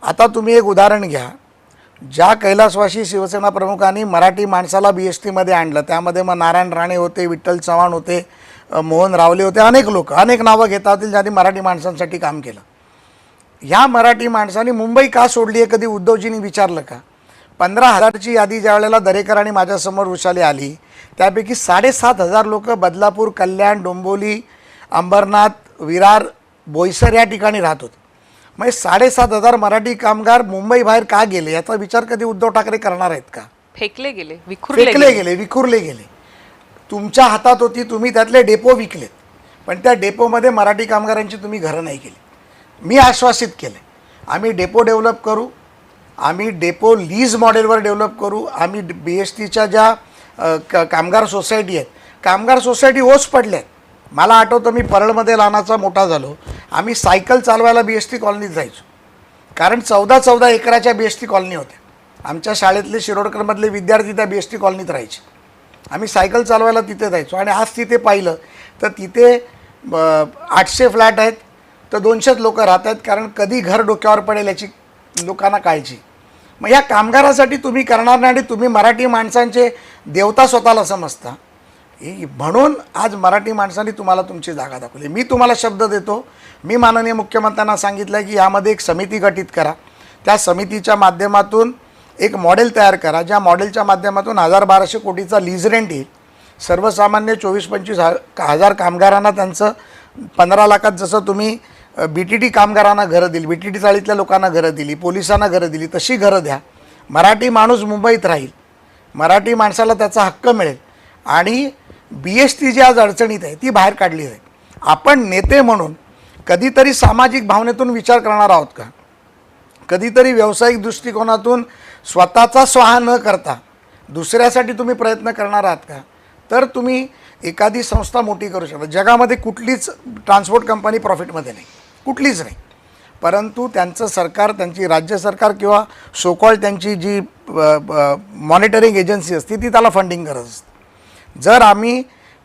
आता तुम्ही एक उदाहरण घ्या, ज्या कैलासवासी शिवसेना प्रमुखांनी मराठी माणसाला BSTमध्ये आणलं, त्यामध्ये मग नारायण राणे होते, विठ्ठल चव्हाण होते, मोहन रावले होते, अनेक लोक, अनेक नावं घेता येतील ज्यांनी मराठी माणसांसाठी काम केलं. ह्या मराठी माणसांनी मुंबई का सोडली आहे कधी उद्धवजींनी विचारलं का? 15,000ची यादी ज्या वेळेला दरेकर आणि माझ्यासमोर उशाली आली, त्यापैकी 7,500 लोक बदलापूर, कल्याण, डोंबिवली, अंबरनाथ, विरार, बोईसर या ठिकाणी राहत होते. म्हणजे 7,500 मराठी कामगार मुंबई बाहेर का गेले याचा विचार कधी उद्धव ठाकरे करणार आहेत का? फेकले गेले, विखुरले गेले. तुमच्या हातात होती, तुम्ही त्यातले डेपो विकलेत, पण त्या डेपोमध्ये मराठी कामगारांची तुम्ही घरं नाही केली. मी आश्वासित केले, आम्ही डेपो डेव्हलप करू, आम्ही डेपो लीज मॉडेलवर डेव्हलप करू, आम्ही BSTच्या ज्या कामगार सोसायटी आहेत, कामगार सोसायटी ओस पडल्या. मला आठवतं मी परळमध्ये लहानाचा मोठा झालो, आम्ही सायकल चालवायला BST कॉलनीत जायचो, कारण 14 एकराच्या BST कॉलनी होत्या. आमच्या शाळेतले शिरोडकरमधले विद्यार्थी त्या BST कॉलनीत राहायचे. आम्ही सायकल चालवायला तिथे जायचो आणि आज तिथे पाहिलं तर तिथे 800 फ्लॅट आहेत, तर 200 लोक राहत आहेत, कारण कधी घर डोक्यावर पडेल याची लोकांना काळजी. मग या कामगारासाठी तुम्ही करणार नाही आणि तुम्ही मराठी माणसांचे देवता स्वतःला समजता. म्हणून आज मराठी माणसांनी तुम्हाला तुमची जागा दाखवली. मी तुम्हाला शब्द देतो, मी माननीय मुख्यमंत्र्यांना सांगितलं की यामध्ये एक समिती गठीत करा, त्या समितीच्या माध्यमातून एक मॉडेल तयार करा, ज्या मॉडेलच्या माध्यमातून 1,000-1,200 कोटीचा लीज रेंट येईल. सर्वसामान्य 24-25 हजार कामगारांना त्यांचं 15 लाखात जसं तुम्ही BTT कामगारांना घरं दिली, BTT चाळीतल्या लोकांना घरं दिली, पोलिसांना घरं दिली, तशी घरं द्या. मराठी माणूस मुंबईत राहील, मराठी माणसाला त्याचा हक्क मिळेल आणि BST जी आज अडचणीत आहे ती बाहेर काढली जाईल. आपण नेते म्हणून कधीतरी सामाजिक भावनेतून विचार करणार आहोत का? कधीतरी व्यावसायिक दृष्टिकोनातून स्वतःचा स्वाहा न करता दुसऱ्यासाठी तुम्ही प्रयत्न करणार आहात का? तर तुम्ही एखादी संस्था मोठी करू शकता. जगामध्ये कुठलीच ट्रान्सपोर्ट कंपनी प्रॉफिटमध्ये नाही, कुठलीच नाही, परंतु त्यांचं सरकार, त्यांची राज्य सरकार किंवा सोकॉल त्यांची जी मॉनिटरिंग एजन्सी असते ती त्याला फंडिंग करत असते. जर आम्ही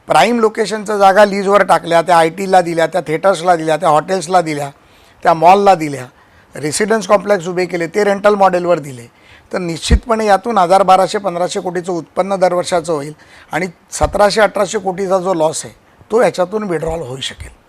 प्राईम लोकेशनच्या जागा लीजवर टाकल्या, त्या IT ला दिल्या, त्या थिएटर्सला दिल्या, त्या हॉटेल्सला दिल्या, त्या मॉलला दिल्या, रेसिडेन्स कॉम्प्लेक्स उभे केले, ते रेंटल मॉडेलवर दिले, तर निश्चितपणे यातून 1,000-1,200-1,500 कोटीचं उत्पन्न दरवर्षाचं होईल आणि 1,700-1,800 कोटीचा जो लॉस आहे तो याच्यातून विड्रॉल होऊ शकेल.